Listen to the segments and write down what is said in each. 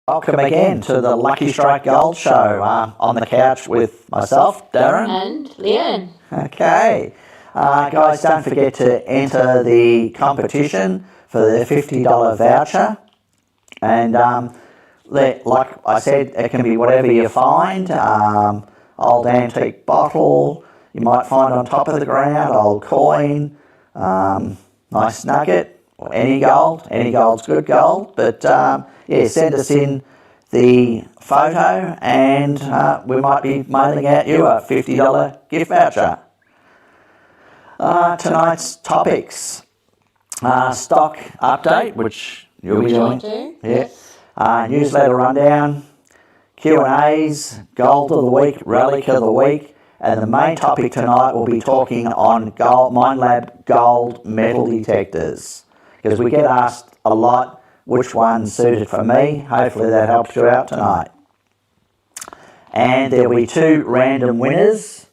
Welcome again to the Lucky Strike Gold Show on the couch with myself, Darren. And Leanne. Okay. Guys, don't forget to enter the competition for the $50 voucher. And like I said, it can be whatever you find. Old antique bottle, you might find on top of the ground, old coin, nice nugget. Any gold. Any gold's good gold. But yeah, send us in the photo and we might be mailing out you a $50 gift voucher. Tonight's topics. Stock update, which you'll be doing. Yes. Newsletter rundown, Q&As, gold of the week, relic of the week. And the main topic tonight will be talking on Minelab gold metal detectors. Because we get asked a lot which one's suited for me. Hopefully that helps you out tonight. And there'll be 2 random winners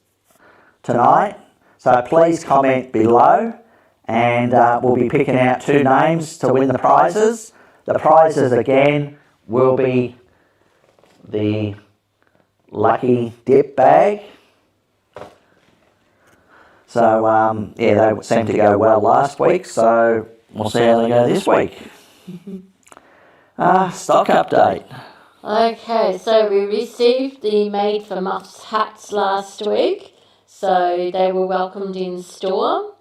tonight. So please comment below and we'll be picking out 2 names to win the prizes. The prizes again will be the lucky dip bag. So yeah, they seemed to go well last week, so we'll see how they go this week. Stock update. Okay, so we received the Made for Muffs hats last week, so they were welcomed in store.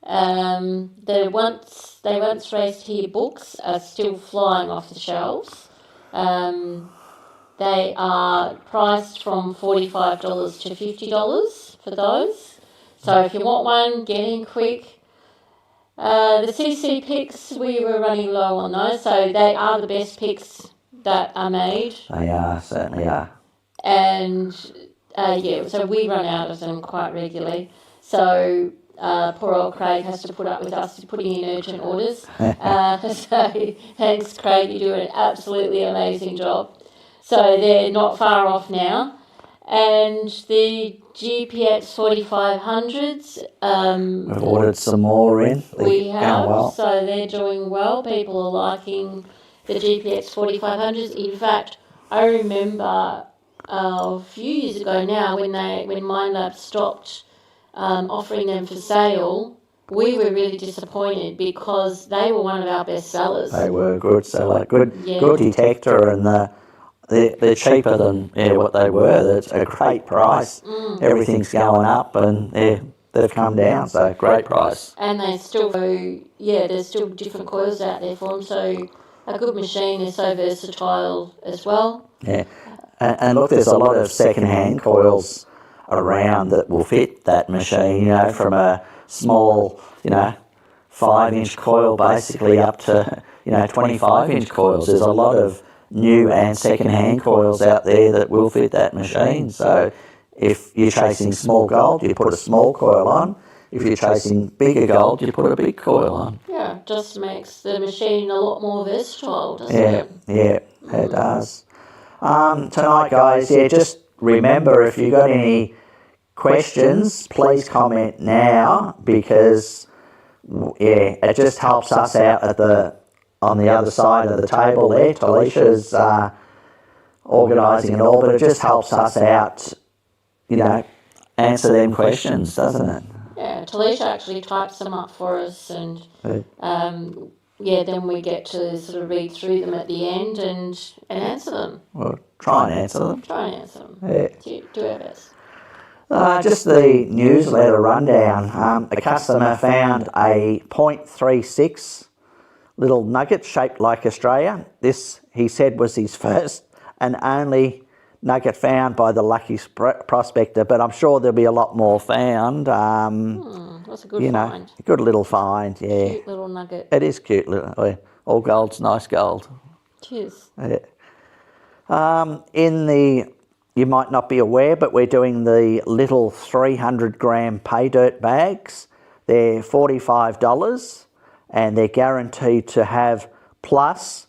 The once raised here books are still flying off the shelves. They are priced from $45 to $50 for those. So if you want one, get in quick. The CC picks, we were running low on those, so they are the best picks that are made. They are, certainly are. And yeah, so we run out of them quite regularly. So poor old Craig has to put up with us putting in urgent orders. So thanks, Craig, you do an absolutely amazing job. So they're not far off now. And the GPX 4500s. We've ordered some more in. We have, well. So they're doing well. People are liking the GPX 4500s. In fact, I remember a few years ago now when Minelab stopped offering them for sale, we were really disappointed because they were one of our best sellers. They were a good seller, good detector, and they're cheaper than what they were. That's a great price. Everything's going up, and they've come down, so great price. And they still there's still different coils out there for them, so a good machine is so versatile as well. Yeah, and look, there's a lot of second-hand coils around that will fit that machine, from a small, 5-inch coil basically up to, 25-inch coils. There's a lot of new and second-hand coils out there that will fit that machine. So if you're chasing small gold, you put a small coil on. If you're chasing bigger gold, you put a big coil on. Yeah, it just makes the machine a lot more versatile, doesn't it? Yeah, it does. Tonight, guys, just remember, if you've got any questions, please comment now, because it just helps us out on the other side of the table there. Talisha's organising it all, but it just helps us out, answer them questions, doesn't it? Yeah, Talisha actually types them up for us, and then we get to sort of read through them at the end and answer them. Well, try and answer them. Yeah. Do our best. Just the newsletter rundown. A customer found a .36 little nugget shaped like Australia. This, he said, was his first and only nugget found by the lucky prospector, but I'm sure there'll be a lot more found. That's a good find. A good little find, yeah. Cute little nugget. It is cute. All gold's nice gold. Cheers. Yeah. You might not be aware, but we're doing the little 300-gram pay dirt bags. They're $45. And they're guaranteed to have plus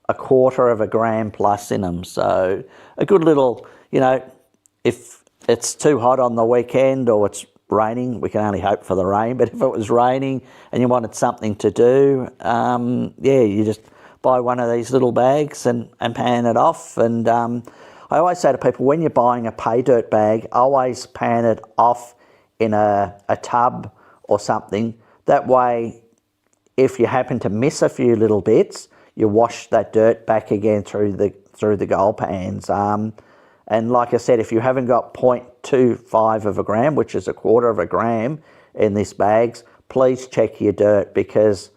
a quarter of a gram plus in them. So a good little, if it's too hot on the weekend or it's raining, we can only hope for the rain, but if it was raining and you wanted something to do, you just buy one of these little bags and pan it off. And I always say to people, when you're buying a pay dirt bag, always pan it off in a tub or something. That way, if you happen to miss a few little bits, you wash that dirt back again through the gold pans. And like I said, if you haven't got 0.25 of a gram, which is a quarter of a gram in these bags, please check your dirt, because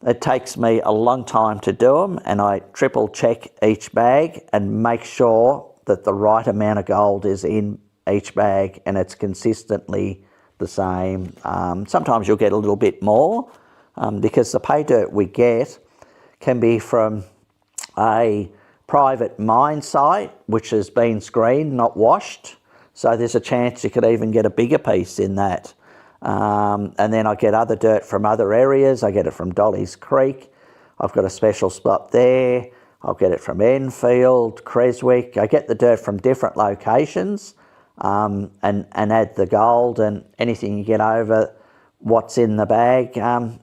it takes me a long time to do them, and I triple check each bag and make sure that the right amount of gold is in each bag and it's consistently the same. Sometimes you'll get a little bit more because the pay dirt we get can be from a private mine site which has been screened, not washed. So there's a chance you could even get a bigger piece in that. And then I get other dirt from other areas. I get it from Dolly's Creek. I've got a special spot there. I'll get it from Enfield, Creswick. I get the dirt from different locations and add the gold, and anything you get over what's in the bag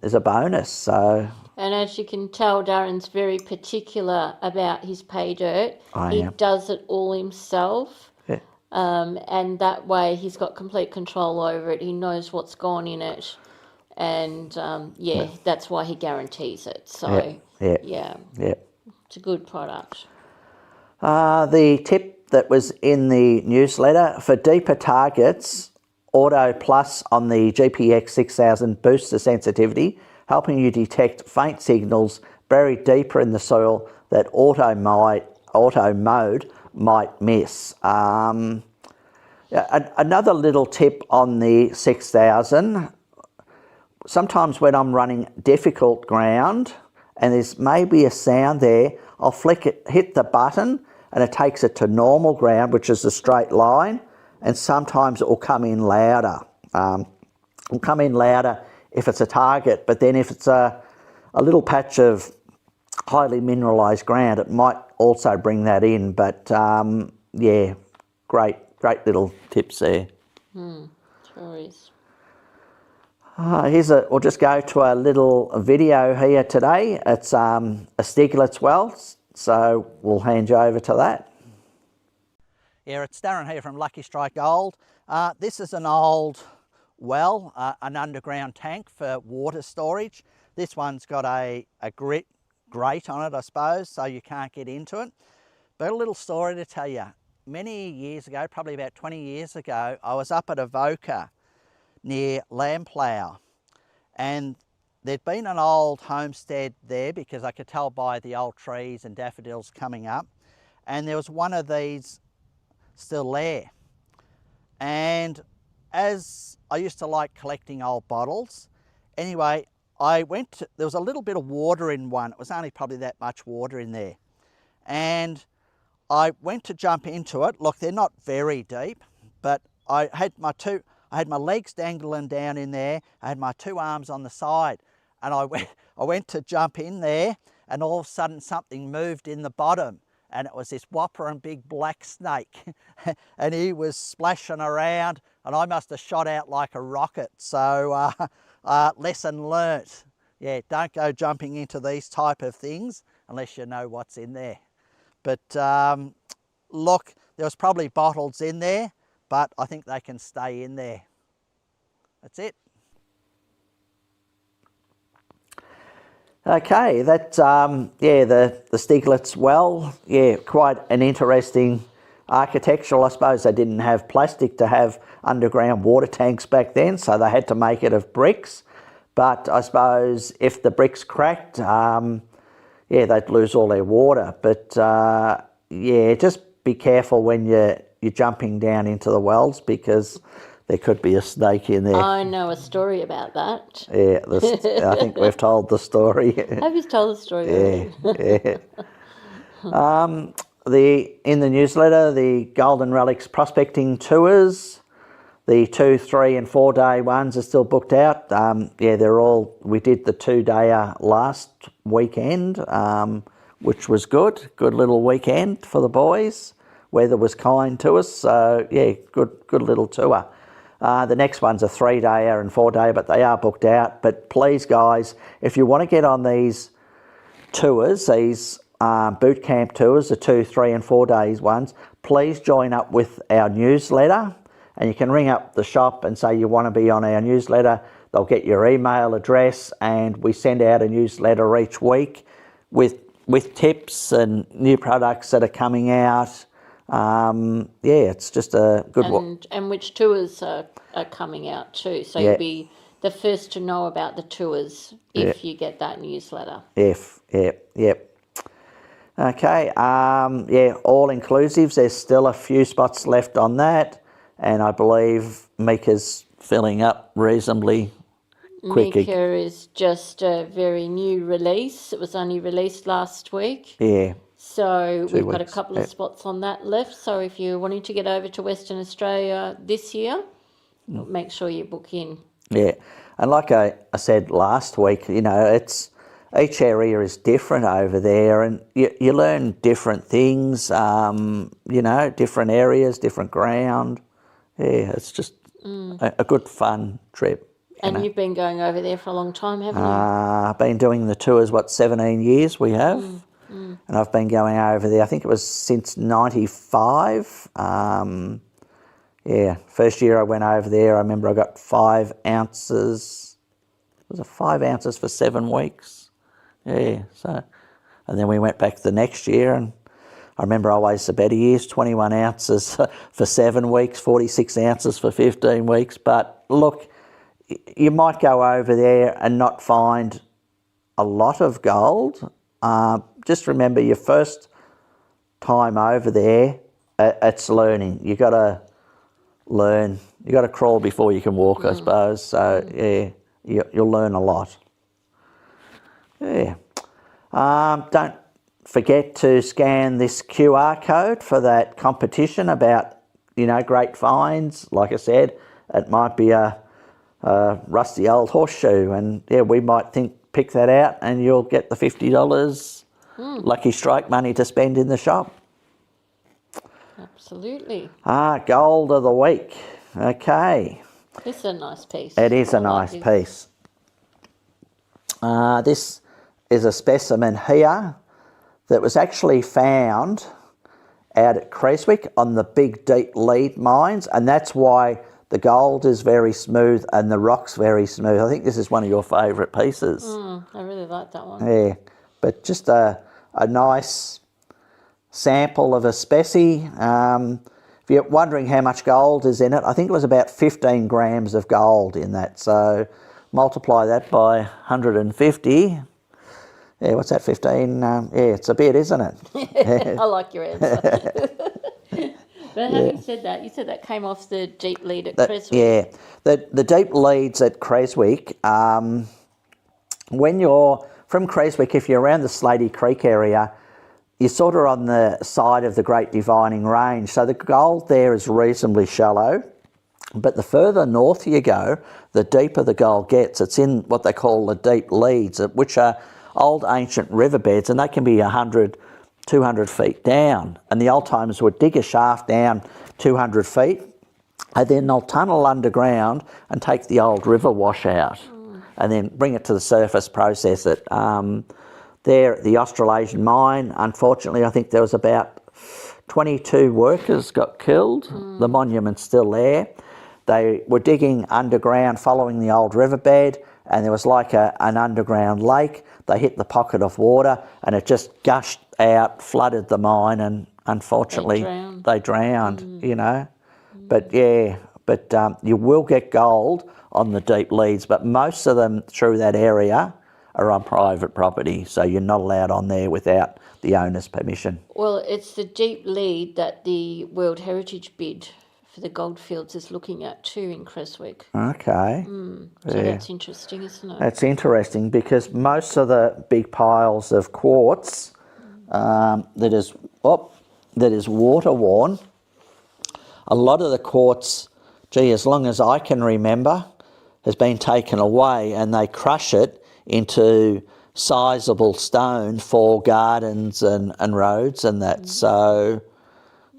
is a bonus. So. And as you can tell, Darren's very particular about his pay dirt. He does it all himself. Yeah. And that way he's got complete control over it. He knows what's gone in it. And, that's why he guarantees it. So, yeah. It's a good product. The tip that was in the newsletter, for deeper targets, Auto Plus on the GPX 6000 boosts the sensitivity, helping you detect faint signals buried deeper in the soil that auto mode might miss. Another little tip on the 6000, sometimes when I'm running difficult ground and there's maybe a sound there, I'll flick it, hit the button, and it takes it to normal ground, which is a straight line, and sometimes it will come in louder. It'll come in louder if it's a target, but then if it's a little patch of highly mineralised ground, it might also bring that in. But great little tips there. Sure is. We'll just go to a little video here today. It's a Steiglitz Well, so we'll hand you over to that. Yeah, it's Darren here from Lucky Strike Gold. This is an old well, an underground tank for water storage. This one's got a grate on it, I suppose, so you can't get into it. But a little story to tell you. Many years ago, probably about 20 years ago, I was up at Avoca near Lamplough, and there'd been an old homestead there because I could tell by the old trees and daffodils coming up, and there was one of these still there. And as I used to like collecting old bottles, anyway, there was a little bit of water in one. It was only probably that much water in there. And I went to jump into it. Look, they're not very deep, but I had my legs dangling down in there. I had my two arms on the side, and I went to jump in there, and all of a sudden something moved in the bottom, and it was this whoppering big black snake, and he was splashing around, and I must have shot out like a rocket. So lesson learnt. Yeah, don't go jumping into these type of things unless you know what's in there. But look, there was probably bottles in there, but I think they can stay in there. That's it. Okay, that's the Steiglitz Well. Yeah, quite an interesting architectural. I suppose they didn't have plastic to have underground water tanks back then, so they had to make it of bricks. But I suppose if the bricks cracked, they'd lose all their water. But just be careful when you're jumping down into the wells, because there could be a snake in there. I know a story about that. Yeah, I think we've told the story. Have you told the story? In the newsletter, the Golden Relics prospecting tours, the 2, 3 and 4 day ones are still booked out. We did the 2-dayer last weekend, which was good little weekend for the boys. Weather was kind to us, so good little tour. The next one's a 3-dayer and 4-dayer, but they are booked out. But please, guys, if you want to get on these tours, these boot camp tours, the 2, 3 and 4 days ones, please join up with our newsletter, and you can ring up the shop and say you want to be on our newsletter. They'll get your email address, and we send out a newsletter each week with tips and new products that are coming out. It's just a good one. And which tours are coming out too. So you'll be the first to know about the tours if you get that newsletter. Yep. Okay, all inclusives. There's still a few spots left on that, and I believe Mika's filling up reasonably quick. Mika is just a very new release. It was only released last week. Yeah. So we've got a couple of spots on that left. So if you're wanting to get over to Western Australia this year, make sure you book in. Yeah, and like I said last week, it's each area is different over there, and you learn different things, different areas, different ground. Yeah, it's just a good fun trip. And you've been going over there for a long time, haven't you? I've been doing the tours, 17 years we have. And I've been going over there, I think it was since 95. First year I went over there, I remember I got 5 ounces. Was it 5 ounces for 7 weeks? Yeah, so, and then we went back the next year, and I remember always the better years, 21 ounces for 7 weeks, 46 ounces for 15 weeks. But look, you might go over there and not find a lot of gold. Just remember your first time over there, it's learning. You got to learn. You got to crawl before you can walk, I suppose. So, you'll learn a lot. Yeah. Don't forget to scan this QR code for that competition about, great finds. Like I said, it might be a rusty old horseshoe, and we might pick that out, and you'll get the $50 lucky strike money to spend in the shop. Absolutely. Gold of the week. Okay. This is a nice piece. It is a nice piece. This is a specimen here that was actually found out at Creswick on the big deep lead mines, and that's why the gold is very smooth and the rock's very smooth. I think this is one of your favourite pieces. I really like that one. Yeah, but just a nice sample of a specie. If you're wondering how much gold is in it, I think it was about 15 grams of gold in that. So multiply that by 150. Yeah, what's that, 15? It's a bit, isn't it? I like your answer. But having said that, you said that came off the deep lead at Creswick. Yeah, the deep leads at Creswick, when you're from Creswick, if you're around the Slatey Creek area, you're sort of on the side of the Great Dividing Range. So the gold there is reasonably shallow, but the further north you go, the deeper the gold gets. It's in what they call the deep leads, which are old ancient riverbeds, and they can be 100, 200 feet down. And the old timers would dig a shaft down 200 feet, and then they'll tunnel underground and take the old river wash out and then bring it to the surface, process it. There at the Australasian mine, unfortunately, I think there was about 22 workers got killed. The monument's still there. They were digging underground following the old riverbed, and there was like an underground lake. They hit the pocket of water and it just gushed out, flooded the mine, and unfortunately they drowned, But you will get gold on the deep leads, but most of them through that area are on private property, so you're not allowed on there without the owner's permission. Well, it's the deep lead that the World Heritage bid for the goldfields is looking at too in Creswick. Okay. So that's interesting, isn't it? That's interesting because most of the big piles of quartz that is water worn, a lot of the quartz, as long as I can remember, has been taken away, and they crush it into sizable stone for gardens and roads and that. So,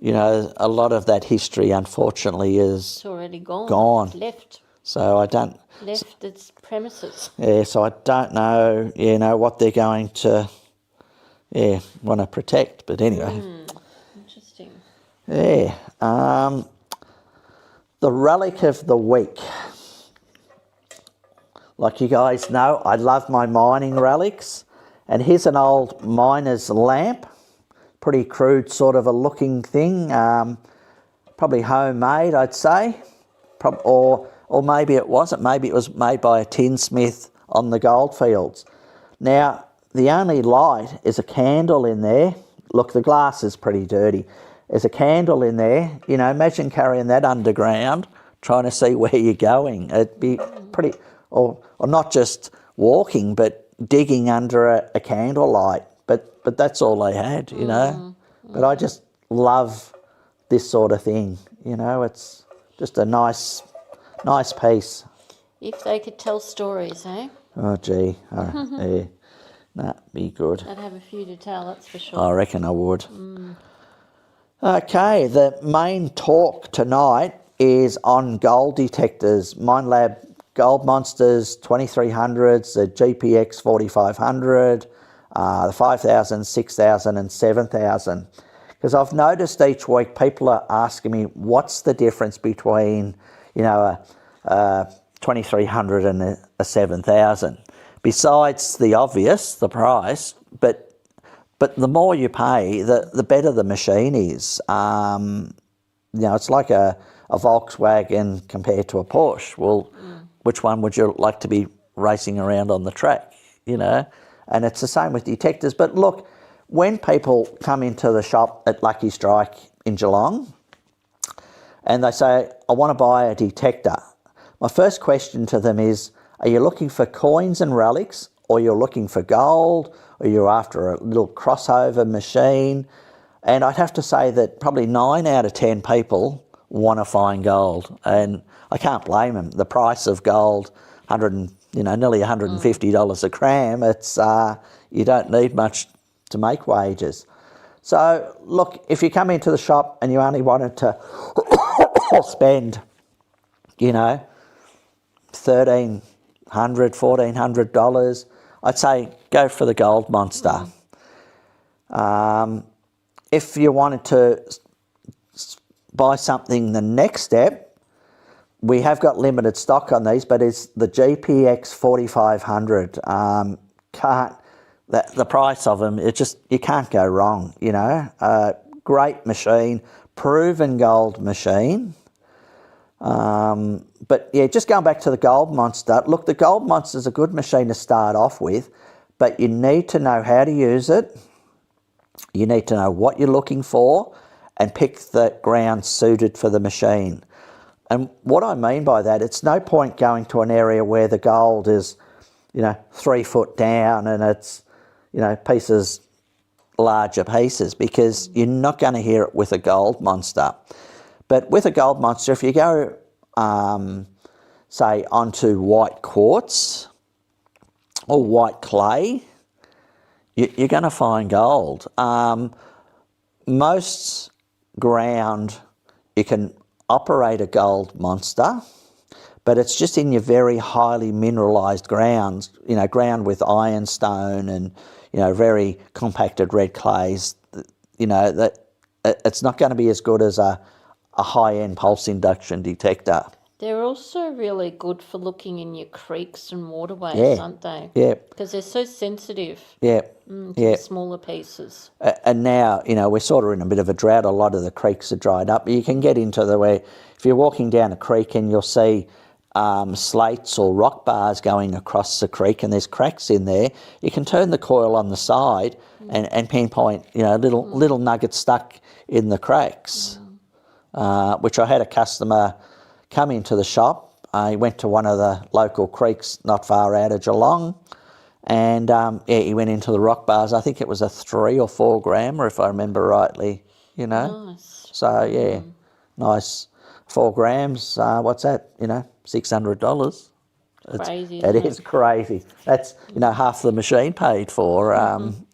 a lot of that history, unfortunately, is it's already gone. It's left. So I don't... Left its premises. Yeah, so I don't know, what they're going to want to protect. But anyway. Interesting. Yeah. The relic of the week. Like you guys know, I love my mining relics. And here's an old miner's lamp. Pretty crude sort of a looking thing. Probably homemade, I'd say. Or maybe it wasn't. Maybe it was made by a tinsmith on the goldfields. Now, the only light is a candle in there. Look, the glass is pretty dirty. There's a candle in there. You know, imagine carrying that underground, trying to see where you're going. It'd be pretty... Or not just walking, but digging under a candlelight. But that's all they had, you know. But I just love this sort of thing, you know. It's just a nice piece. If they could tell stories, eh? Oh, gee. Yeah. That'd be good. I'd have a few to tell, that's for sure. I reckon I would. Okay, the main talk tonight is on gold detectors. Minelab Gold Monsters 2300s, the GPX 4500, the 5000, 6000 and 7000. Because I've noticed each week people are asking me what's the difference between, you know, a 2300 and a 7000. Besides the obvious, the price, but the more you pay, the better the machine is. You know, it's like a Volkswagen compared to a Porsche. Well, which one would you like to be racing around on the track, you know? And it's the same with detectors. But look, when people come into the shop at Lucky Strike in Geelong and they say, I want to buy a detector, my first question to them is, are you looking for coins and relics, or you're looking for gold, or you're after a little crossover machine? And I'd have to say that probably 9 out of 10 people want to find gold, and I can't blame them. The price of gold, nearly $150 a gram. It's you don't need much to make wages. So look, if you come into the shop and you only wanted to spend, you know, $1,300, $1,400, I'd say go for the Gold Monster. If you wanted to buy something the next step, we have got limited stock on these, but it's the GPX 4500. The price of them, you can't go wrong, you know. Great machine, proven gold machine. But yeah, just going back to the Gold Monster. Look, the Gold Monster is a good machine to start off with, but you need to know how to use it. You need to know what you're looking for and pick the ground suited for the machine. And what I mean by that, it's no point going to an area where the gold is, you know, 3 foot down and it's, you know, larger pieces, because you're not going to hear it with a Gold Monster. But with a Gold Monster, if you go, say, onto white quartz or white clay, you're going to find gold. Most ground, you can operate a Gold Monster, but it's just in your very highly mineralised grounds, you know, ground with ironstone and, you know, very compacted red clays, you know, that it's not going to be as good as a high-end pulse induction detector. They're also really good for looking in your creeks and waterways, aren't they? Yeah. Because they're so sensitive. Yeah. To the smaller pieces. And now, you know, we're sort of in a bit of a drought. A lot of the creeks are dried up. You can get into where, if you're walking down a creek and you'll see slates or rock bars going across the creek and there's cracks in there, you can turn the coil on the side and pinpoint, you know, little nuggets stuck in the cracks, which I had a customer come into the shop. He went to one of the local creeks not far out of Geelong, and he went into the rock bars. I think it was a 3 or 4 grammer, if I remember rightly, you know. Nice. So, yeah, nice. 4 grams, what's that, you know, $600. Crazy, It is crazy. That's, you know, half the machine paid for,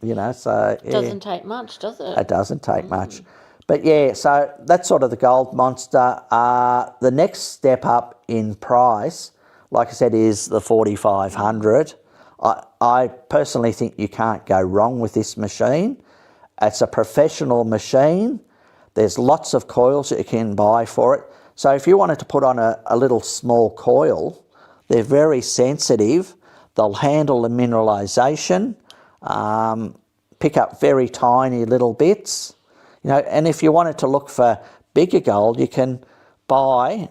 you know, so... It doesn't take much, does it? It doesn't take much. But yeah, so that's sort of the Gold Monster. The next step up in price, like I said, is the 4500. I personally think you can't go wrong with this machine. It's a professional machine. There's lots of coils that you can buy for it. So if you wanted to put on a little small coil, they're very sensitive. They'll handle the mineralisation, pick up very tiny little bits. You know, and if you wanted to look for bigger gold, you can buy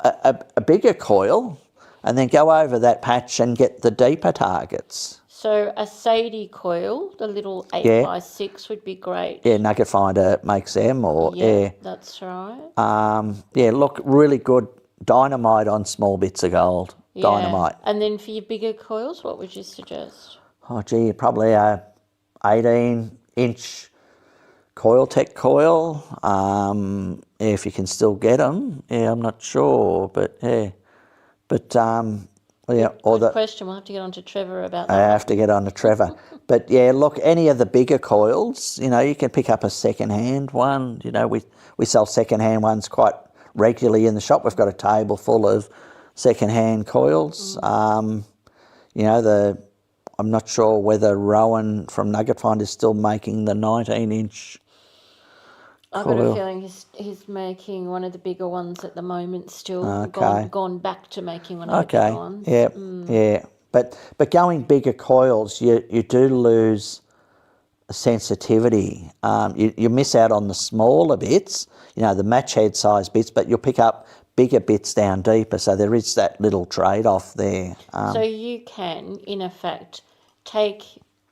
a bigger coil and then go over that patch and get the deeper targets. So a Sadie coil, the little 8x6 would be great. Yeah, Nugget Finder makes them, or yeah, that's right. yeah, look, really good dynamite on small bits of gold. Yeah. Dynamite. And then for your bigger coils, what would you suggest? Oh, gee, probably a 18-inch Coiltech coil. If you can still get them. Yeah, I'm not sure, but yeah. But yeah, or Good question. We'll have to get on to Trevor about that. I have to get on to Trevor. But yeah, look, any of the bigger coils, you know, you can pick up a second-hand one. You know, we sell second-hand ones quite regularly in the shop. We've got a table full of second-hand coils. You know, I'm not sure whether Rowan from Nugget Find is still making the 19-inch I've got a feeling he's making one of the bigger ones at the moment still. Okay. Gone back to making one of the bigger ones. Yeah, yeah. But going bigger coils, you do lose sensitivity. You miss out on the smaller bits, you know, the match head size bits, but you'll pick up bigger bits down deeper. So there is that little trade-off there. So you can, in effect, take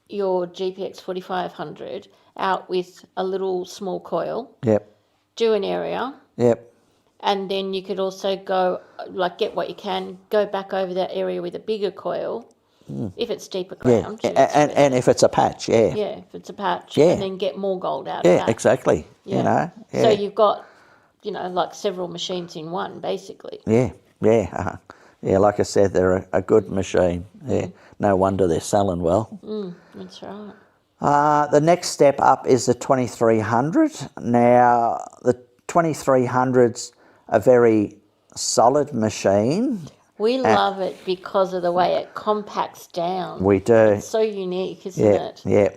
your GPX 4500 out with a little small coil. Yep. Do an area. Yep. And then you could also go, like, get what you can, go back over that area with a bigger coil, if it's deeper ground. Yeah, and if it's a patch, yeah. Yeah, if it's a patch. Yeah. And then get more gold out of Yeah, that. exactly. Yeah. You know. Yeah. So you've got, you know, like several machines in one, basically. Yeah, yeah. Yeah, like I said, they're a good machine. Yeah, no wonder they're selling well. That's right. The next step up is the 2300. Now, the 2300's a very solid machine. We love it because of the way it compacts down. We do. It's so unique, isn't it? Yeah.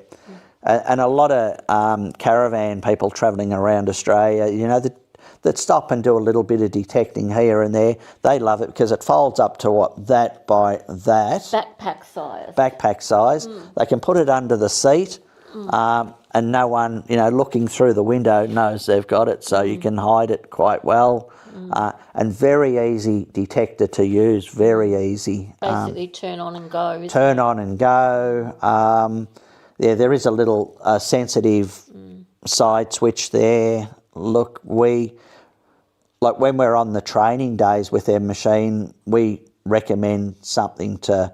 And a lot of caravan people travelling around Australia, you know, that stop and do a little bit of detecting here and there, they love it because it folds up to that by that. Backpack size. They can put it under the seat and no one, you know, looking through the window knows they've got it, so you can hide it quite well. And very easy detector to use, very easy. Basically turn on and go. Turn on and go. Yeah, there is a little sensitive side switch there. Look, like when we're on the training days with their machine, we recommend something to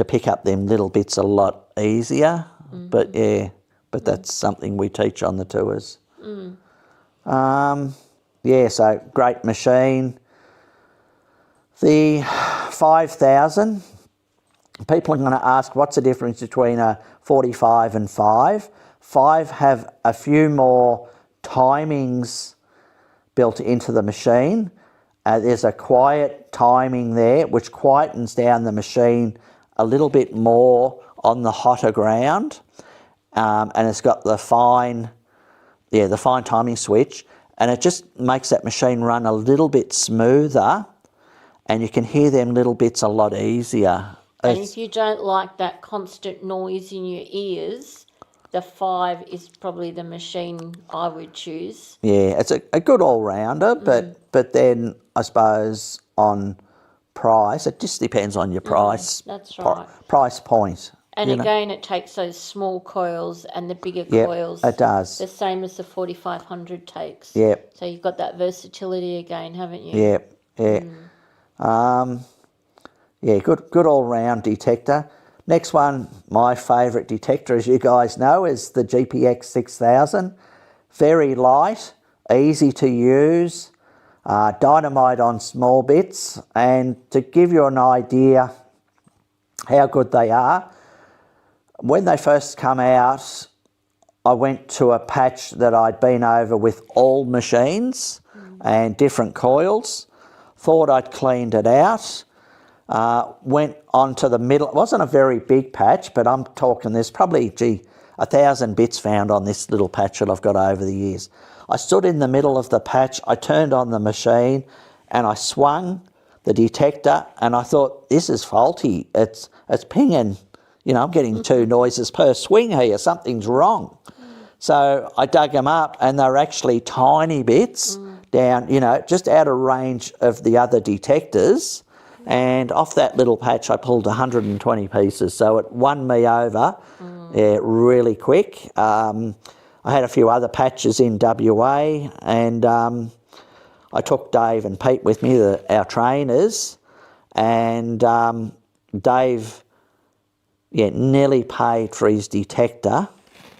pick up them little bits a lot easier. But that's something we teach on the tours. Yeah, so great machine. The 5000, people are going to ask what's the difference between a 45 and 5. 5 have a few more timings built into the machine. There's a quiet timing there which quietens down the machine a little bit more on the hotter ground, and it's got the fine timing switch, and it just makes that machine run a little bit smoother, and you can hear them little bits a lot easier. And if you don't like that constant noise in your ears, the 5 is probably the machine I would choose. Yeah, it's a good all-rounder, but then I suppose on price, it just depends on your price. That's right. Price point. And again, it takes those small coils and the bigger coils. It does. The same as the 4500 takes. Yep. So you've got that versatility again, haven't you? Yeah. Good all-round detector. Next one, my favourite detector, as you guys know, is the GPX 6000. Very light, easy to use, dynamite on small bits. And to give you an idea how good they are, when they first come out, I went to a patch that I'd been over with all machines and different coils. Thought I'd cleaned it out. went onto the middle. It wasn't a very big patch, but I'm talking there's probably, 1,000 bits found on this little patch that I've got over the years. I stood in the middle of the patch, I turned on the machine and I swung the detector and I thought, this is faulty. It's pinging, I'm getting 2 noises per swing here, something's wrong. So I dug them up and they're actually tiny bits down, just out of range of the other detectors. And off that little patch I pulled 120 pieces, so it won me over really quick. I had a few other patches in WA, and I took Dave and Pete with me, our trainers, and Dave nearly paid for his detector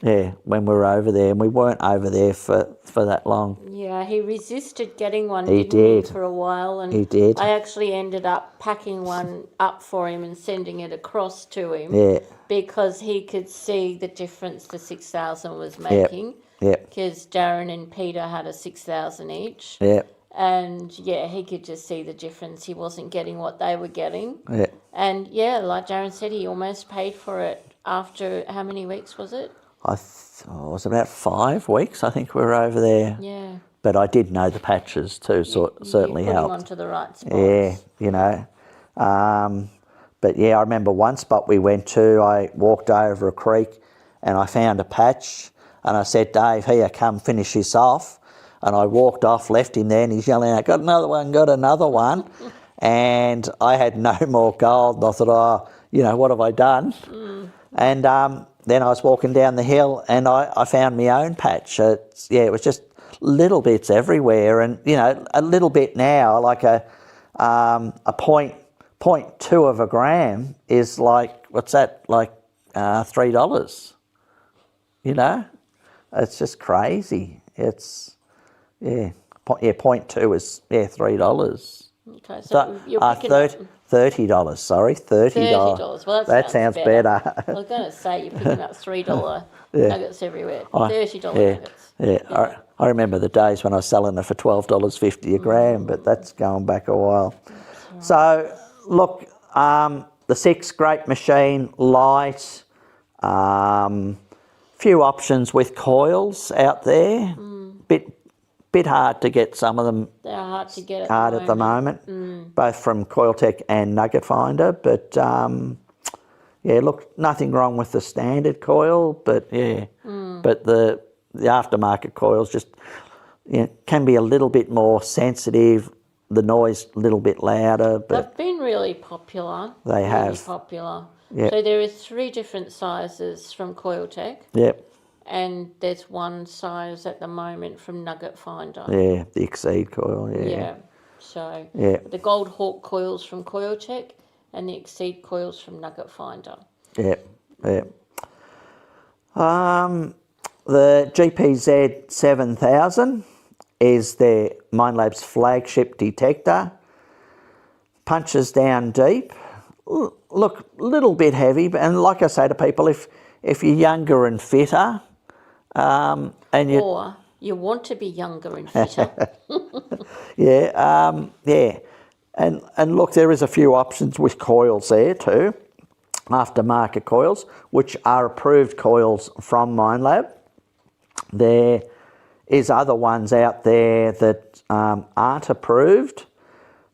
when we were over there, and we weren't over there for that long. Yeah, he resisted getting one, He didn't did. he, for a while. And He did. I actually ended up packing one up for him and sending it across to him. Yeah. Because he could see the difference the 6,000 was making. Yep. Because Darren and Peter had a 6,000 each. Yep. And, he could just see the difference. He wasn't getting what they were getting. Yeah. And, like Darren said, he almost paid for it after, how many weeks was it? It was about 5 weeks, I think we were over there. Yeah. But I did know the patches too, so it certainly put helped. Him onto the right spots. Yeah, but I remember one spot we went to, I walked over a creek and I found a patch and I said, Dave, here, come finish this off. And I walked off, left him there and he's yelling out, got another one. And I had no more gold. And I thought, what have I done? And then I was walking down the hill and I found my own patch. It was just little bits everywhere, and a little bit now, like a 0.2 of a gram is like, what's that, like $3. It's just crazy. It's 0.2 is $3. Okay, so you're picking up $30. Sorry, $30. Well, that sounds better. I was going to say you're picking up $3 nuggets everywhere. $30 nuggets. Yeah. I remember the days when I was selling it for $12.50 a gram, but that's going back a while. Right. So, look, the 6, great machine, light, few options with coils out there. Bit hard to get some of them. They're hard to get at the moment, both from Coiltech and Nugget Finder. But look, nothing wrong with the standard coil, but but the aftermarket coils just can be a little bit more sensitive. The noise a little bit louder. But they've been really popular. They have. Really popular. Yep. So there are 3 different sizes from Coiltech. Yep. And there's one size at the moment from Nugget Finder. Yeah, the Exceed coil, Yeah. So the Gold Hawk coils from Coiltech and the Exceed coils from Nugget Finder. Yeah. The GPZ 7000 is their Minelab's flagship detector. Punches down deep. Look, a little bit heavy, and like I say to people, if you're younger and fitter, or you want to be younger and fitter. And look, there is a few options with coils there too, aftermarket coils, which are approved coils from Minelab. There is other ones out there that aren't approved.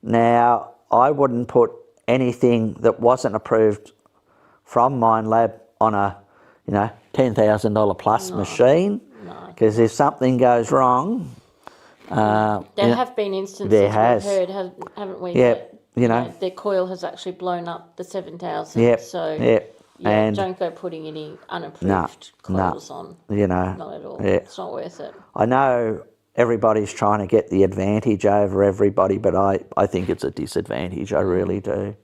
Now, I wouldn't put anything that wasn't approved from Minelab on a $10,000 plus machine, because if something goes wrong, there have been instances we've heard, haven't we? Their coil has actually blown up the 7,000. And don't go putting any unapproved coils on. Not at all. It's not worth it. I know everybody's trying to get the advantage over everybody, but I think it's a disadvantage. I really do.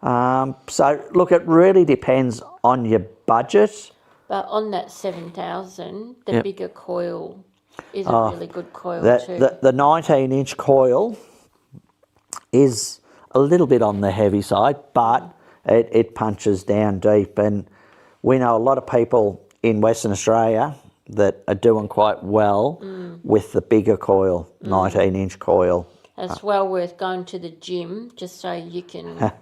So look, it really depends on your budget. But on that 7,000, the bigger coil is a really good coil too. The 19-inch coil is a little bit on the heavy side, but it punches down deep. And we know a lot of people in Western Australia that are doing quite well with the bigger coil, 19-inch coil. It's well worth going to the gym just so you can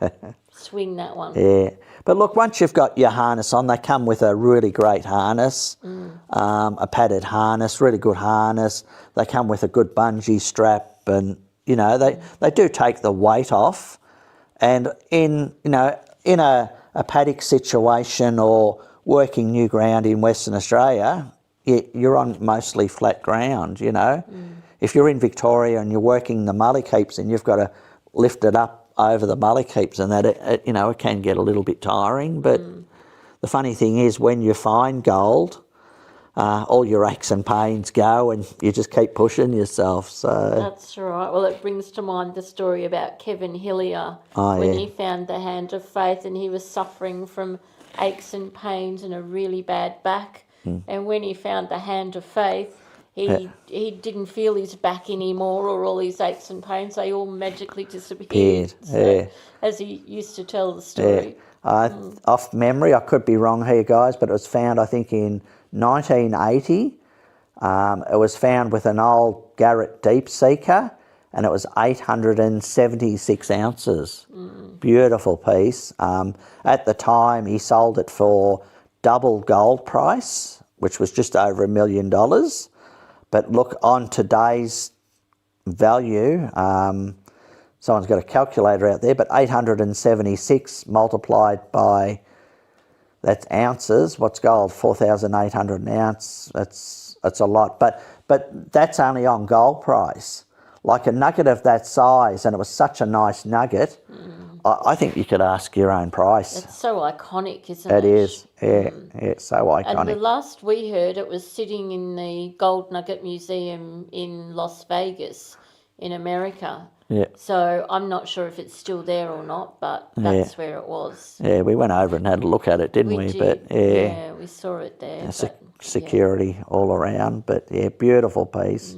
swing that one. Yeah. But look, once you've got your harness on, they come with a really great harness, a padded harness, really good harness. They come with a good bungee strap, and, you know, they do take the weight off. And in a paddock situation or working new ground in Western Australia, you're on mostly flat ground, you know. If you're in Victoria and you're working the mullick heaps and you've got to lift it up over the mullick heaps and that, it can get a little bit tiring. But the funny thing is, when you find gold, all your aches and pains go and you just keep pushing yourself. So that's right. Well, it brings to mind the story about Kevin Hillier when he found the hand of faith and he was suffering from aches and pains and a really bad back. And when he found the hand of faith, he didn't feel his back anymore or all his aches and pains. They all magically disappeared. As he used to tell the story. Off memory, I could be wrong here, guys, but it was found, I think, in 1980. It was found with an old Garrett deep seeker, and it was 876 ounces. Beautiful piece. At the time, he sold it for double gold price, which was just over $1 million. But look, on today's value, someone's got a calculator out there, but 876 multiplied by, that's ounces. What's gold? 4,800 an ounce. That's a lot. But that's only on gold price. Like a nugget of that size, and it was such a nice nugget, I think you could ask your own price. It's so iconic, isn't it? It is, yeah, it's so iconic. And the last we heard, it was sitting in the Gold Nugget Museum in Las Vegas in America. Yeah. So I'm not sure if it's still there or not, but that's where it was. Yeah, we went over and had a look at it, didn't we? Did. But yeah, we saw it there. Security all around, but yeah, beautiful piece.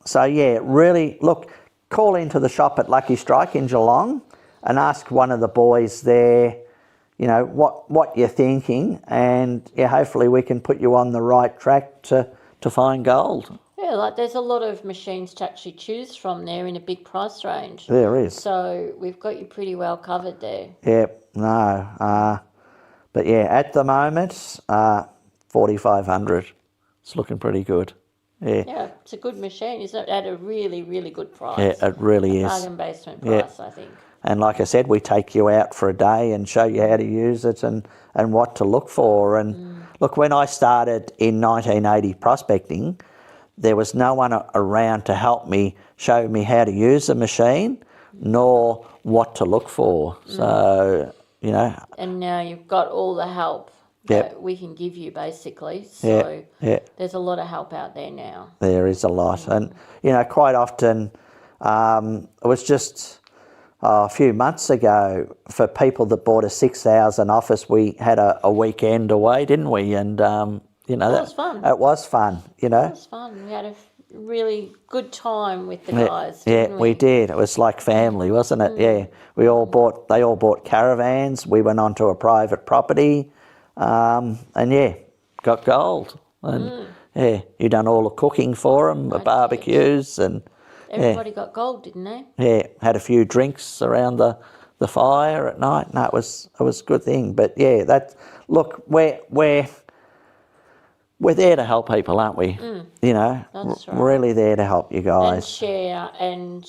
So yeah, really, look, call into the shop at Lucky Strike in Geelong and ask one of the boys there, you know, what you're thinking, and yeah, hopefully we can put you on the right track to find gold. Yeah, like there's a lot of machines to actually choose from there in a big price range. There is. So we've got you pretty well covered there. Yep, no. But yeah, at the moment, 4,500. It's looking pretty good. Yeah, it's a good machine, isn't it? At a really, really good price. Yeah, it really is. Bargain basement price, I think. And like I said, we take you out for a day and show you how to use it and what to look for. And look, when I started in 1980 prospecting, there was no one around to help me, show me how to use the machine, nor what to look for. So, you know. And now you've got all the help that we can give you, basically. So there's a lot of help out there now. There is a lot. And, you know, quite often, it was just a few months ago, for people that bought a 6,000 office, we had a weekend away, didn't we? And, you know, that was fun. It was fun, you know. It was fun. We had a really good time with the guys, didn't we did. It was like family, wasn't it? Yeah. They all bought caravans. We went onto a private property. And got gold. And you done all the cooking for them, the barbecues, and everybody got gold, didn't they? Yeah, had a few drinks around the fire at night. No, it was a good thing. But yeah, look, we're there to help people, aren't we? You know, that's right. Really there to help you guys. And share and,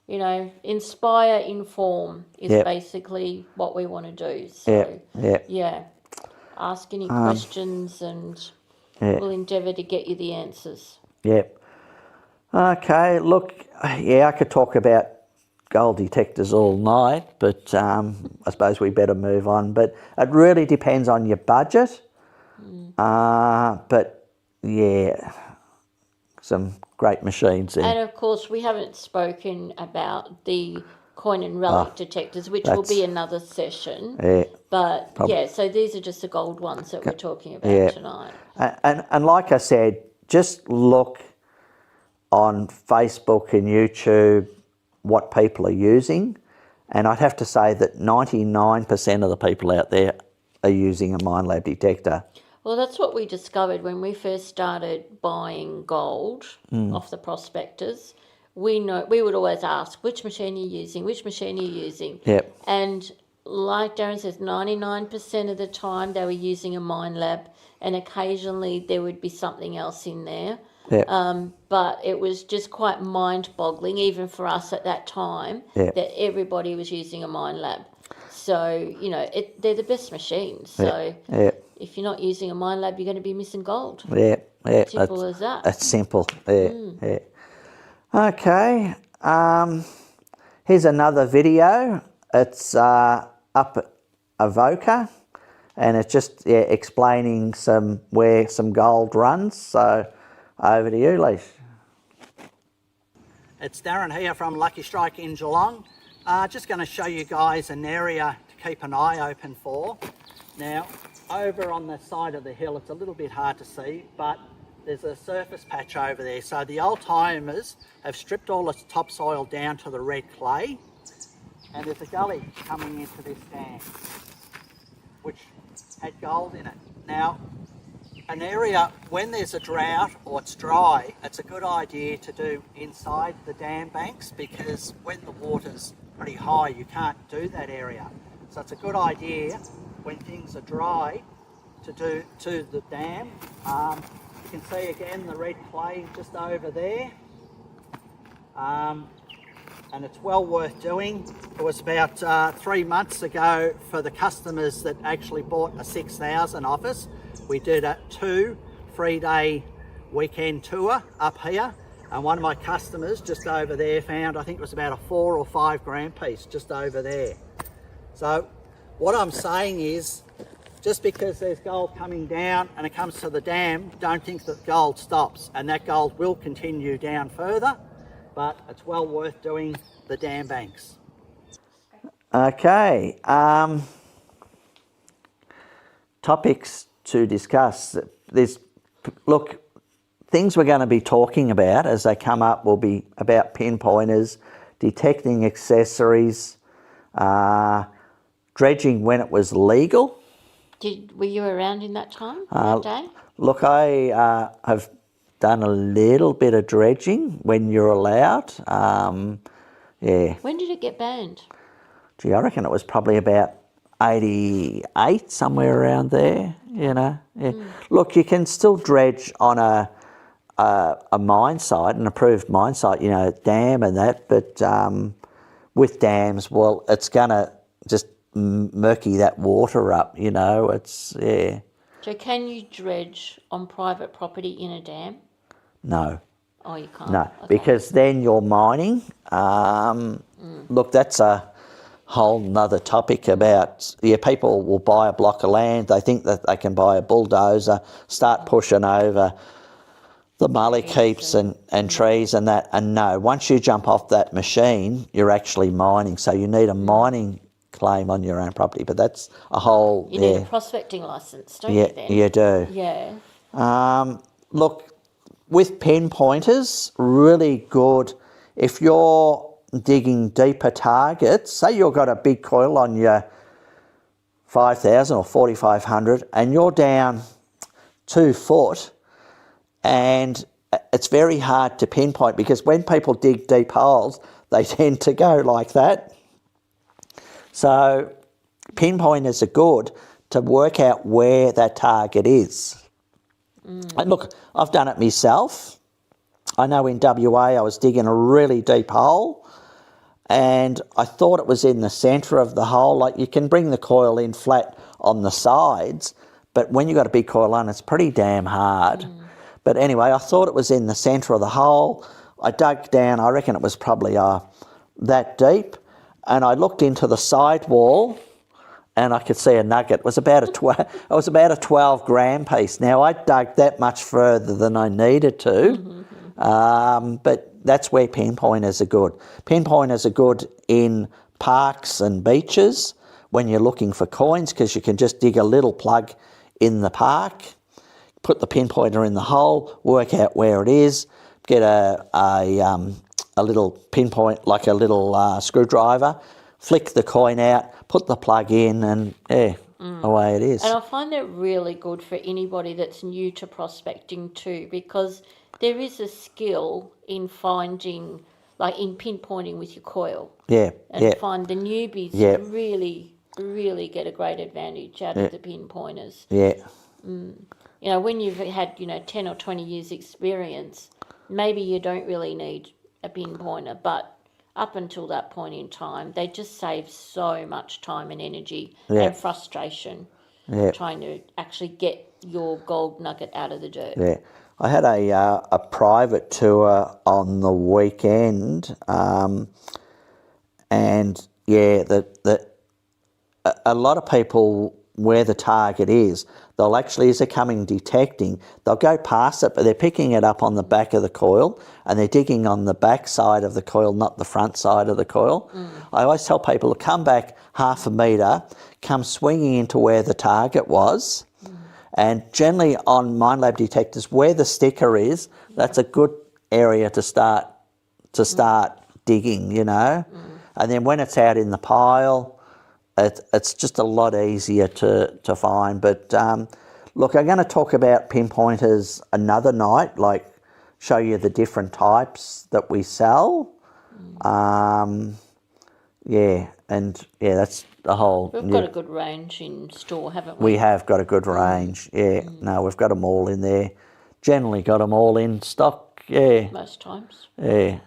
you know, inspire, inform is basically what we want to do. So, yeah. Ask any questions and we'll endeavour to get you the answers. Yep. Okay, look, I could talk about gold detectors all night, but I suppose we better move on. But it really depends on your budget. But yeah, some great machines there. And of course, we haven't spoken about the coin and relic detectors, which will be another session. Yeah. But so these are just the gold ones that we're talking about tonight. And like I said, just look on Facebook and YouTube what people are using, and I'd have to say that 99% of the people out there are using a Minelab detector. Well, that's what we discovered when we first started buying gold off the prospectors. we would always ask, which machine are you using? Which machine are you using? Yep. And like Darren says, 99% of the time they were using a mine lab, and occasionally there would be something else in there. Yep. But it was just quite mind-boggling, even for us at that time, Yep. that everybody was using a mine lab. So, you know, they're the best machines. So Yep. if you're not using a mine lab, you're going to be missing gold. Yep. Yep. Simple as that. It's simple. Yeah. Yeah. Okay. Here's another video. It's up Avoca, and it's just explaining where some gold runs. So over to you, Leash. It's Darren here from Lucky Strike in Geelong. Just going to show you guys an area to keep an eye open for. Now, over on the side of the hill, it's a little bit hard to see, but there's a surface patch over there. So the old timers have stripped all the topsoil down to the red clay, and there's a gully coming into this dam, which had gold in it. Now, an area, when there's a drought or it's dry, it's a good idea to do inside the dam banks, because when the water's pretty high, you can't do that area. So it's a good idea when things are dry to do to the dam. You can see again the red clay just over there. And it's well worth doing. It was about 3 months ago for the customers that actually bought a 6,000 off us. We did a 2 3-day weekend tour up here, and one of my customers just over there found, I think it was about a 4 or 5 gram piece just over there. So what I'm saying is, just because there's gold coming down and it comes to the dam, don't think that gold stops, and that gold will continue down further, but it's well worth doing the dam banks. Okay. Topics to discuss. Look, things we're going to be talking about as they come up will be about pinpointers, detecting accessories, dredging when it was legal. Were you around in that time, that day? Look, I have done a little bit of dredging when you're allowed. Yeah. When did it get banned? Gee, I reckon it was probably about 88, somewhere around there, you know. Yeah. Look, you can still dredge on a mine site, an approved mine site, you know, dam and that, but with dams, well, it's going to just murky that water up, you know, it's, yeah. So can you dredge on private property in a dam? No. Oh, you can't? No, okay. because then you're mining. Look, that's a whole nother topic about, people will buy a block of land, they think that they can buy a bulldozer, start pushing over the mullock heaps and trees and that, and no, once you jump off that machine, you're actually mining, so you need a mining claim on your own property, but that's a whole... You need a prospecting licence, don't you then? You do. Yeah. Look, with pinpointers, really good. If you're digging deeper targets, say you've got a big coil on your 5,000 or 4,500 and you're down 2 foot, and it's very hard to pinpoint because when people dig deep holes, they tend to go like that. So pinpointers are good to work out where that target is. And look, I've done it myself. I know in WA I was digging a really deep hole and I thought it was in the centre of the hole. Like, you can bring the coil in flat on the sides, but when you've got a big coil on, it's pretty damn hard. But anyway, I thought it was in the centre of the hole. I dug down, I reckon it was probably that deep, and I looked into the side wall and I could see a nugget. It was about a 12 gram piece. Now, I dug that much further than I needed to, but that's where pinpointers are good. Pinpointers are good in parks and beaches when you're looking for coins, because you can just dig a little plug in the park, put the pinpointer in the hole, work out where it is, get a little pinpoint, like a little screwdriver, flick the coin out, put the plug in, and away it is. And I find that really good for anybody that's new to prospecting too, because there is a skill in finding like in pinpointing with your coil. Yeah, And yeah, find the newbies yeah, really get a great advantage out of the pinpointers. yeah, You know, when you've had, 10 or 20 years experience, maybe you don't really need a pinpointer, but up until that point in time, they just save so much time and energy Yeah. and frustration yeah, trying to actually get your gold nugget out of the dirt. yeah. I had a private tour on the weekend, and yeah, a lot of people, where the target is, they'll actually, as they're coming detecting, they'll go past it, but they're picking it up on the back of the coil, and they're digging on the back side of the coil, not the front side of the coil. I always tell people to come back half a metre, come swinging into where the target was, and generally on Minelab detectors, where the sticker is, that's a good area to start digging, and then when it's out in the pile, it's just a lot easier to find. But look, I'm going to talk about pinpointers another night, like show you the different types that we sell. That's the whole... We've got a good range in store, haven't we? We have got a good range, No, we've got them all in there. Generally got them all in stock, Most times. Yeah.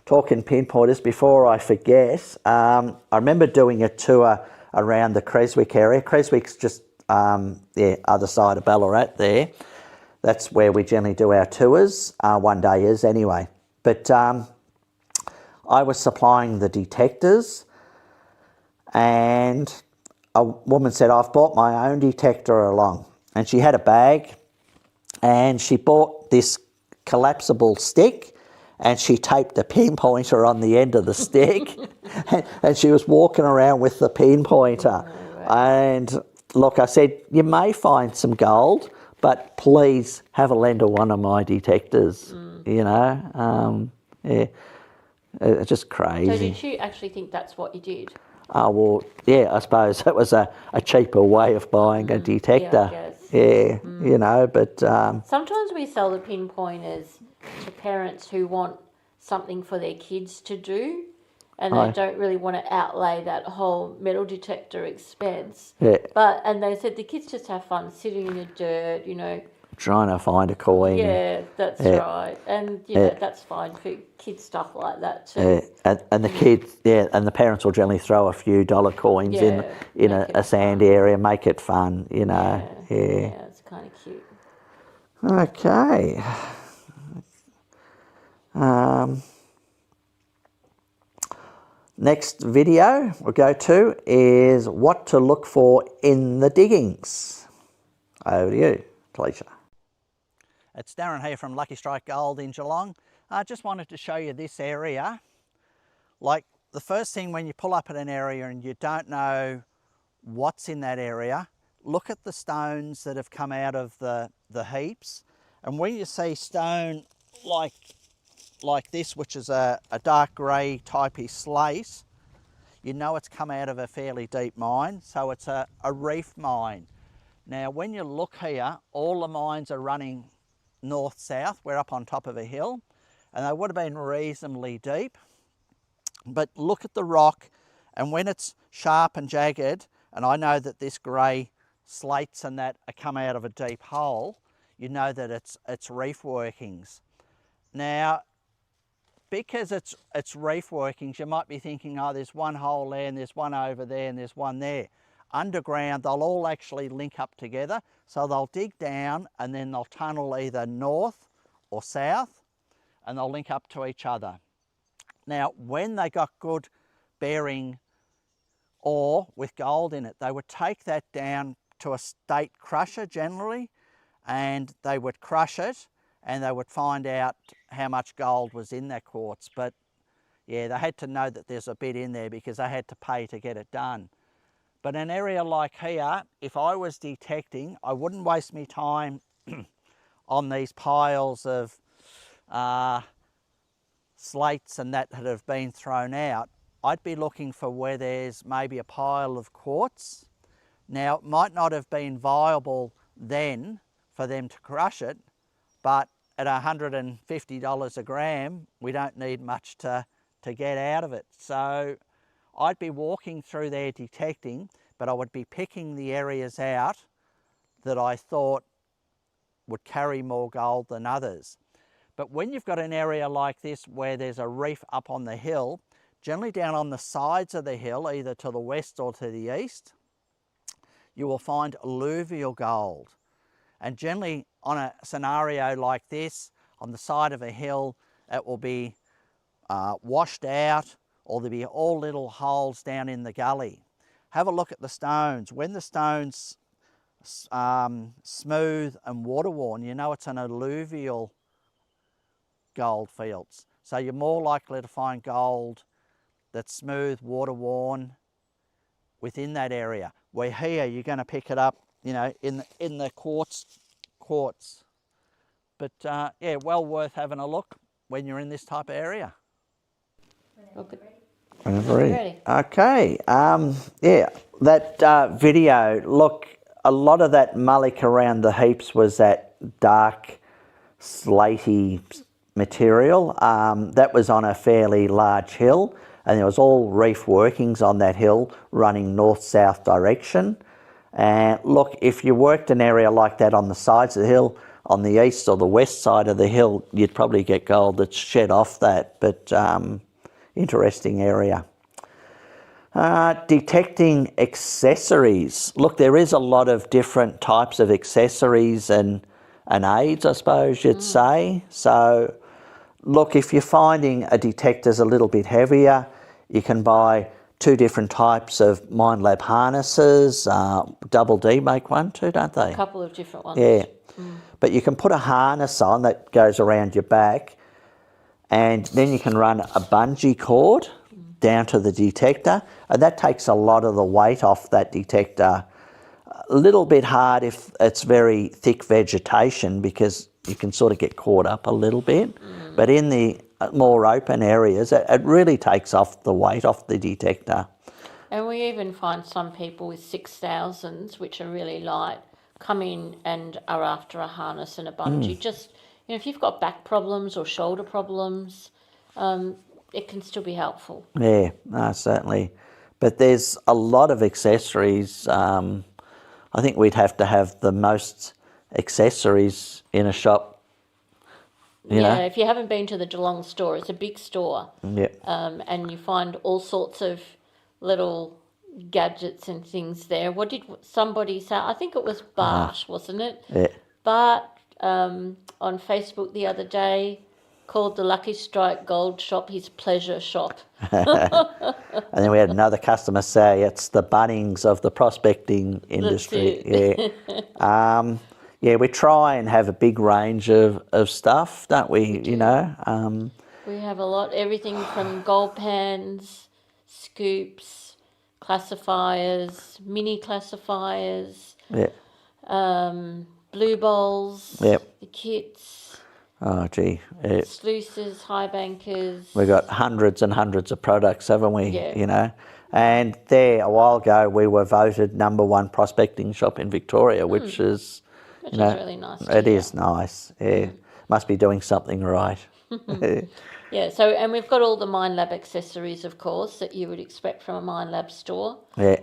Talking pinpointers, before I forget, I remember doing a tour around the Creswick area. Creswick's just other side of Ballarat there. That's where we generally do our tours, one day is anyway. But I was supplying the detectors, and a woman said, I've bought my own detector along. And she had a bag, and she bought this collapsible stick, and she taped a pinpointer on the end of the stick, and she was walking around with the pinpointer. And look, I said, you may find some gold, but please have a lend of one of my detectors, It's just crazy. So did you actually think that's what you did? Oh, well, yeah, I suppose that was a cheaper way of buying a detector. Yeah, I guess. But... sometimes we sell the pinpointers to parents who want something for their kids to do, and they don't really want to outlay that whole metal detector expense. Yeah. And they said the kids just have fun sitting in the dirt, trying to find a coin. Yeah, that's right. And, that's fine for kids stuff like that too. And the kids, and the parents will generally throw a few dollar coins in a sand area, make it fun, Yeah, it's kind of cute. Okay. Next video we'll go to is what to look for in the diggings. Over to you, pleasure. It's Darren here from Lucky Strike Gold in Geelong. I just wanted to show you this area. Like, the first thing when you pull up at an area and you don't know what's in that area, look at the stones that have come out of the heaps. And when you see stone like this, which is a dark grey typey slate, you know it's come out of a fairly deep mine, so it's a reef mine. Now when you look here, all the mines are running north-south. We're up on top of a hill, and they would have been reasonably deep. But look at the rock, and when it's sharp and jagged, and I know that this grey slates and that are come out of a deep hole, you know that it's reef workings. Now, because it's reef workings, you might be thinking, oh, there's one hole there, and there's one over there, and there's one there. Underground, they'll all actually link up together. So they'll dig down, and then they'll tunnel either north or south, and they'll link up to each other. Now, when they got good bearing ore with gold in it, they would take that down to a state crusher generally, and they would crush it, and they would find out how much gold was in that quartz. But yeah, they had to know that there's a bit in there because they had to pay to get it done. But an area like here, if I was detecting, I wouldn't waste my time on these piles of slates and that have been thrown out. I'd be looking for where there's maybe a pile of quartz. Now, it might not have been viable then for them to crush it, but at $150 a gram, we don't need much to get out of it. So I'd be walking through there detecting, but I would be picking the areas out that I thought would carry more gold than others. But when you've got an area like this where there's a reef up on the hill, generally down on the sides of the hill, either to the west or to the east, you will find alluvial gold. And generally on a scenario like this, on the side of a hill, it will be washed out, or there'll be all little holes down in the gully. Have a look at the stones. When the stone's smooth and water-worn, you know it's an alluvial gold fields. So you're more likely to find gold that's smooth, water-worn within that area. Where here you're going to pick it up, you know, in the quartz. But yeah, well worth having a look when you're in this type of area. Whenever ready. Okay, yeah, that video, look, a lot of that mullick around the heaps was that dark slaty material. That was on a fairly large hill, and there was all reef workings on that hill running north-south direction. And look, if you worked an area like that on the sides of the hill, on the east or the west side of the hill, you'd probably get gold that's shed off that, but interesting area. Detecting accessories. Look, there is a lot of different types of accessories and aids, I suppose you'd say. So look, if you're finding a detector's a little bit heavier, you can buy 2 different types of Minelab harnesses. Double D make one too, don't they? A couple of different ones. Yeah. But you can put a harness on that goes around your back, and then you can run a bungee cord down to the detector, and that takes a lot of the weight off that detector. A little bit hard if it's very thick vegetation, because you can sort of get caught up a little bit. But in the more open areas, it really takes off the weight off the detector. And we even find some people with 6000s, which are really light, come in and are after a harness and a bungee. Just, you know, if you've got back problems or shoulder problems, it can still be helpful. Yeah, no, certainly. But there's a lot of accessories. I think we'd have to have the most accessories in a shop. You know? If you haven't been to the Geelong store, it's a big store. Yeah. And you find all sorts of little gadgets and things there. What did somebody say? I think it was Bart, wasn't it? Yeah. Bart on Facebook the other day called the Lucky Strike Gold Shop his pleasure shop. And then we had another customer say it's the Bunnings of the prospecting industry. Yeah. Yeah, we try and have a big range of stuff, don't we? You know. We have a lot, everything from gold pans, scoops, classifiers, mini classifiers, blue bowls, the kits. Oh, gee. Sluices, high bankers. We've got hundreds and hundreds of products, haven't we? Yeah. You know. And there, a while ago, we were voted #1 prospecting shop in Victoria, which is, Which is really nice. It is nice, yeah. Must be doing something right. Yeah, so, and we've got all the Minelab accessories, of course, that you would expect from a Minelab store. Yeah.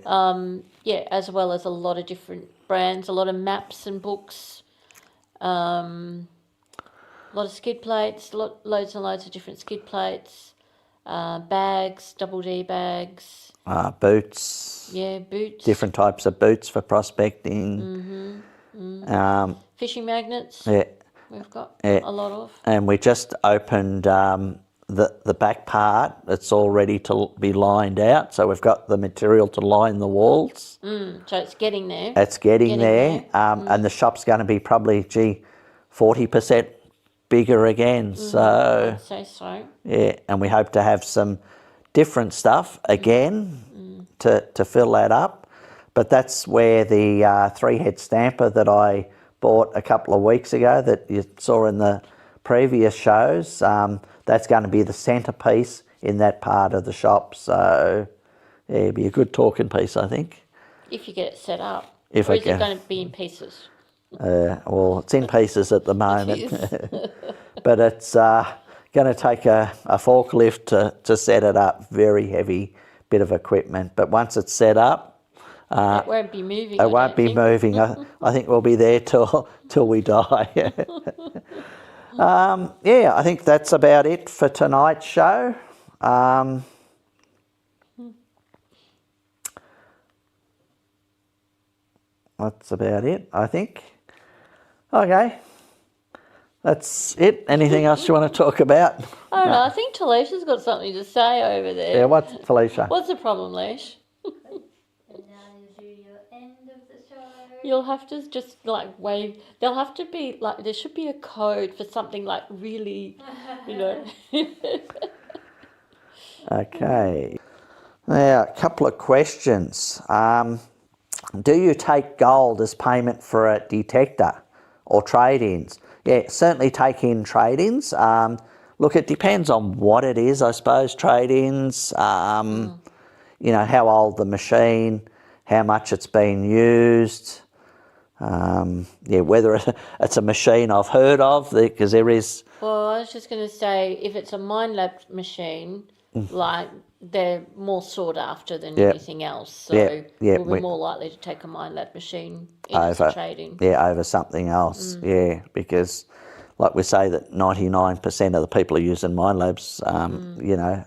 As well as a lot of different brands, a lot of maps and books, a lot of skid plates, loads and loads of different skid plates, bags, double D bags. Boots. Yeah, boots. Different types of boots for prospecting. Fishing magnets. Yeah. We've got a lot of. And we just opened the back part. It's all ready to be lined out. So we've got the material to line the walls. So it's getting there. It's getting there. And the shop's going to be probably, 40% bigger again. So I'd say so. Yeah, and we hope to have some different stuff again to fill that up. But that's where the 3-head stamper that I bought a couple of weeks ago that you saw in the previous shows, that's going to be the centrepiece in that part of the shop. So yeah, it'll be a good talking piece, I think. If you get it set up. If or I is can. it going to be in pieces? Well, it's in pieces at the moment, is. but it's going to take a forklift to set it up. Very heavy bit of equipment, but once it's set up, It won't be moving. it won't be moving. I think we'll be there till we die. Yeah, I think that's about it for tonight's show. That's about it, I think. Okay. That's it. Anything else you want to talk about? I don't know. I think Talisha's got something to say over there. Yeah, what's Felicia? What's the problem, Leash? And now you do your end of the show. You'll have to just like wave. There'll have to be like, there should be a code for something like really, you know. Okay. Now, a couple of questions. Do you take gold as payment for a detector or trade-ins? Yeah, certainly take in trade-ins. Look, it depends on what it is, I suppose, trade-ins, you know, how old the machine, how much it's been used, yeah, whether it's a machine I've heard of, because there is... Well, I was just going to say, if it's a Minelab machine, like, they're more sought after than anything else. So we'll be more likely to take a Minelab machine in as a trade-in. Yeah, over something else. Yeah, because like we say that 99% of the people are using Minelabs. You know,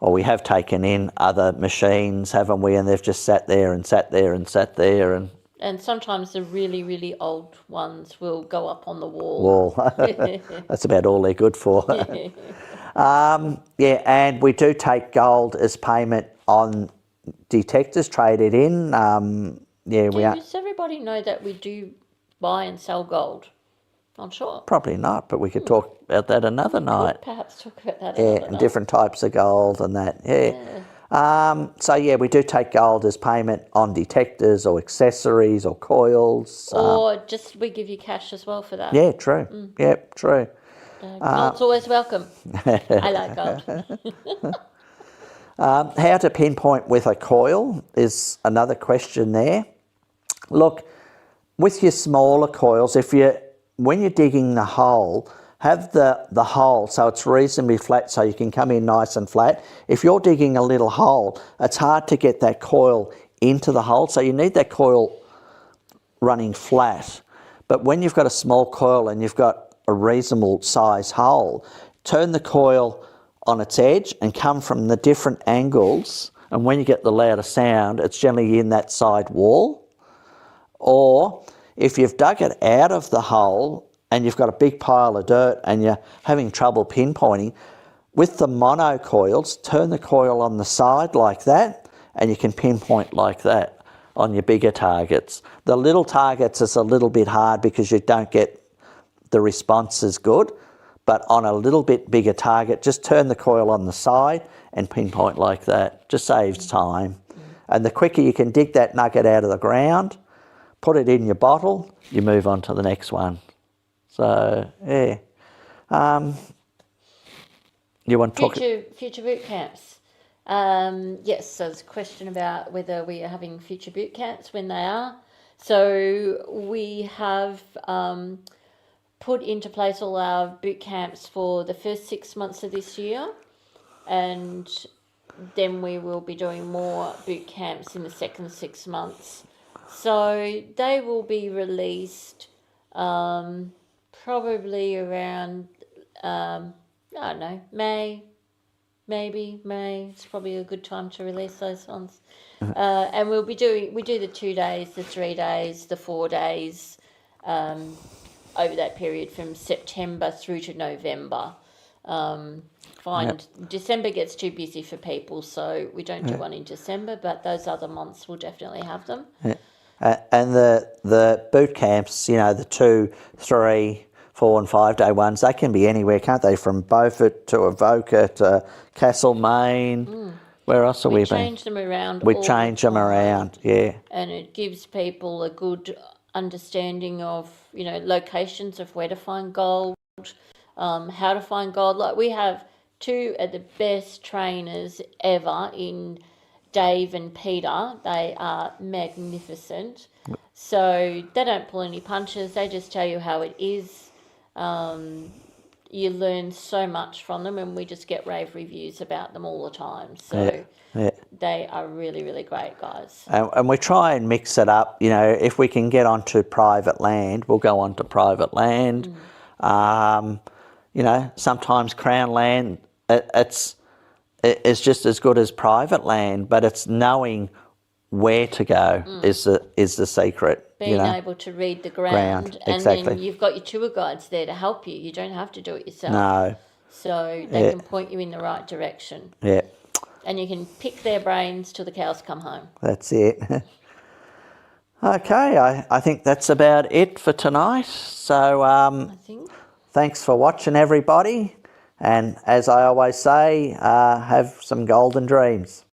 we have taken in other machines, haven't we? And they've just sat there and sat there and sat there and... And sometimes the really, really old ones will go up on the wall. That's about all they're good for. Yeah, and we do take gold as payment on detectors traded in. Yeah, Does everybody know that we do buy and sell gold? I'm sure. Probably not, but we could talk about that another night. Perhaps talk about that Yeah, another and night. different types of gold and that. Yeah. So yeah, we do take gold as payment on detectors or accessories or coils. Or just we give you cash as well for that. Yeah, true. Yep, true. Gold's always welcome. I like gold. How to pinpoint with a coil is another question there. Look, with your smaller coils, when you're digging the hole, have the hole so it's reasonably flat so you can come in nice and flat. If you're digging a little hole, it's hard to get that coil into the hole, so you need that coil running flat. But when you've got a small coil and you've got a reasonable size hole, turn the coil on its edge and come from the different angles, and when you get the louder sound, it's generally in that side wall. Or if you've dug it out of the hole and you've got a big pile of dirt and you're having trouble pinpointing, with the mono coils, turn the coil on the side like that and you can pinpoint like that on your bigger targets. The little targets is a little bit hard because you don't get the response is good, but on a little bit bigger target, just turn the coil on the side and pinpoint like that. Just saves time. And the quicker you can dig that nugget out of the ground, put it in your bottle, you move on to the next one. So, yeah. You want to talk... Future boot camps. Yes, so there's a question about whether we are having future boot camps, when they are. So we have... put into place all our boot camps for the first 6 months of this year, and then we will be doing more boot camps in the second 6 months. So they will be released probably around, I don't know, May. It's probably a good time to release those ones. And we do the 2 days, the 3 days, the 4 days, over that period from September through to November. December gets too busy for people, so we don't do one in December, but those other months we'll definitely have them. And the boot camps, you know, the 2, 3, 4 and 5 day ones, they can be anywhere, can't they? From Beaufort to Avoca to Castlemaine. Where else have we been? We change them around. We change them around, yeah. And it gives people a good understanding of, you know, locations of where to find gold, how to find gold. Like, we have 2 of the best trainers ever in Dave and Peter. They are magnificent. So they don't pull any punches. They just tell you how it is. You learn so much from them, and we just get rave reviews about them all the time. So they are really, really great guys. And we try and mix it up. You know, if we can get onto private land, we'll go onto private land. You know, sometimes Crown land, it's just as good as private land, but it's knowing where to go is the secret. Being able to read the ground, and exactly. then you've got your tour guides there to help you. You don't have to do it yourself. No. So they can point you in the right direction. Yeah. And you can pick their brains till the cows come home. That's it. Okay, I think that's about it for tonight. So I think. thanks for watching, everybody. And as I always say, have some golden dreams.